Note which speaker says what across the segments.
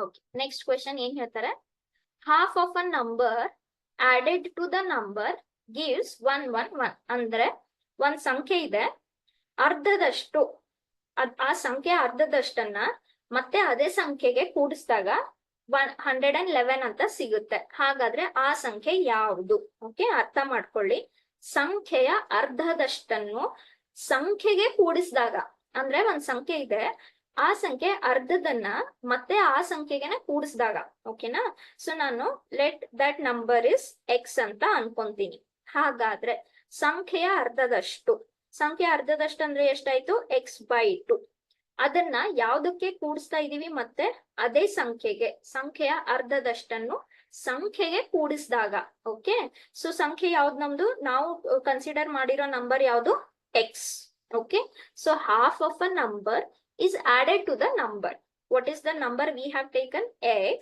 Speaker 1: Okay, next question ಏನ್ ಹೇಳ್ತಾರೆ, half of a number added to the number gives 111. ಅಂದ್ರೆ ಒಂದ್ ಸಂಖ್ಯೆ ಇದೆ, ಅರ್ಧದಷ್ಟು ಆ ಸಂಖ್ಯೆ ಅರ್ಧದಷ್ಟನ್ನ ಮತ್ತೆ ಅದೇ ಸಂಖ್ಯೆಗೆ ಕೂಡಿಸಿದಾಗ 111 ಅಂತ ಸಿಗುತ್ತೆ. ಹಾಗಾದ್ರೆ ಆ ಸಂಖ್ಯೆ ಯಾವುದು? ಓಕೆ, ಅರ್ಥ ಮಾಡ್ಕೊಳ್ಳಿ. ಸಂಖ್ಯೆಯ ಅರ್ಧದಷ್ಟನ್ನು ಸಂಖ್ಯೆಗೆ ಕೂಡಿಸಿದಾಗ, ಅಂದ್ರೆ ಒಂದ್ ಸಂಖ್ಯೆ ಇದೆ, ಆ ಸಂಖ್ಯೆ ಅರ್ಧದನ್ನ ಮತ್ತೆ ಆ ಸಂಖ್ಯೆಗೆನೆ ಕೂಡಿಸಿದಾಗ, ಓಕೆನಾ? ಸೊ ನಾನು let that number is X ಅಂತ ಅನ್ಕೊಂತೀನಿ. ಹಾಗಾದ್ರೆ ಸಂಖ್ಯೆಯ ಅರ್ಧದಷ್ಟು ಅಂದ್ರೆ ಎಷ್ಟಾಯ್ತು? x/2. ಅದನ್ನ ಯಾವ್ದಕ್ಕೆ ಕೂಡಿಸ್ತಾ ಇದೀವಿ? ಮತ್ತೆ ಅದೇ ಸಂಖ್ಯೆಯ ಅರ್ಧದಷ್ಟನ್ನು ಸಂಖ್ಯೆಗೆ ಕೂಡಿಸಿದಾಗ. ಓಕೆ, ಸೊ ಸಂಖ್ಯೆ ಯಾವ್ದು ನಮ್ದು? ನಾವು ಕನ್ಸಿಡರ್ ಮಾಡಿರೋ ನಂಬರ್ ಯಾವ್ದು? X. Okay, so half of a number is added to the number. What is the number we have taken? X.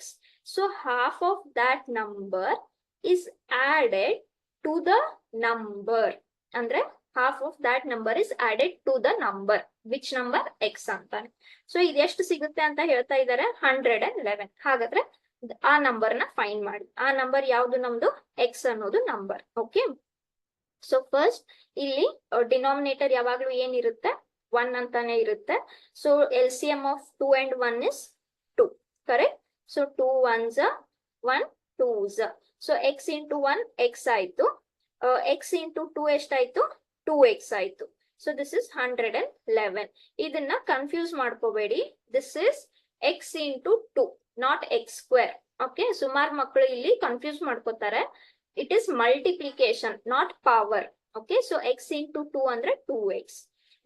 Speaker 1: So half of that number is added to the number. Andre half of that number is added to the number. Which number? X ಅಂತಾನೆ. So ಇದೆಷ್ಟು ಸಿಗುತ್ತೆ ಅಂತ ಹೇಳ್ತಾ ಇದ್ದಾರೆ? 111. ಹಾಗಾದ್ರೆ ಆ number ನ find ಮಾಡಿ. ಆ ನಂಬರ್ ಯಾವ್ದು? ನಮ್ದು ಎಕ್ಸ್ ಅನ್ನೋದು ನಂಬರ್. ಓಕೆ, ಸೊ ಫಸ್ಟ್ ಇಲ್ಲಿ ಡಿನಾಮಿನೇಟರ್ ಯಾವಾಗ್ಲೂ ಏನಿರುತ್ತೆ? 1 ಅಂತಾನೆ ಇರುತ್ತೆ. So LCM of 2 and 1 is 2. Correct? So 2 1s 1 2s. So x into 1 x ಆಯ್ತು, x into 2 ಎಷ್ಟಾಯ್ತು? 2x ಆಯ್ತು. So this is 111. ಇದನ್ನ ಕನ್ಫ್ಯೂಸ್ ಮಾಡ್ಕೋಬೇಡಿ. This is x into 2, not x². Okay, ಸುಮಾರು ಮಕ್ಕಳು ಇಲ್ಲಿ ಕನ್ಫ್ಯೂಸ್ ಮಾಡ್ಕೋತಾರೆ. It is multiplication, not power. Okay, so x into 2 ಅಂದ್ರೆ 2x.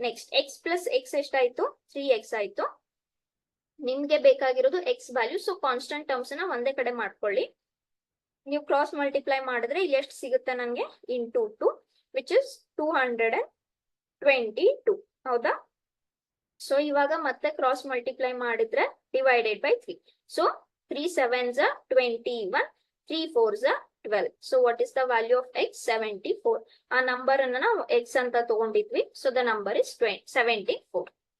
Speaker 1: Next x plus X ಎಷ್ಟಾಯ್ತು? 3x ಆಯ್ತು. ನಿಮ್ಗೆ ಬೇಕಾಗಿರೋದು X value. So constant terms ನ ಒಂದೇ ಕಡೆ ಮಾಡ್ಕೊಳ್ಳಿ. ನೀವು ಕ್ರಾಸ್ ಮಲ್ಟಿಪ್ಲೈ ಮಾಡಿದ್ರೆ ಇಲ್ಲಿ ಎಷ್ಟು ಸಿಗುತ್ತೆ ನನಗೆ? Into 2, which is 222. ಹೌದಾ? ಸೊ ಇವಾಗ ಮತ್ತೆ ಕ್ರಾಸ್ ಮಲ್ಟಿಪ್ಲೈ ಮಾಡಿದ್ರೆ divided by 3. So 3 7s 21, 3 4s 12. So what is the value of x? 74. ಆ ನಂಬರ್ ಅನ್ನ ನಾವು x ಅಂತ ತಗೊಂಡಿದ್ವಿ. So the number is 74.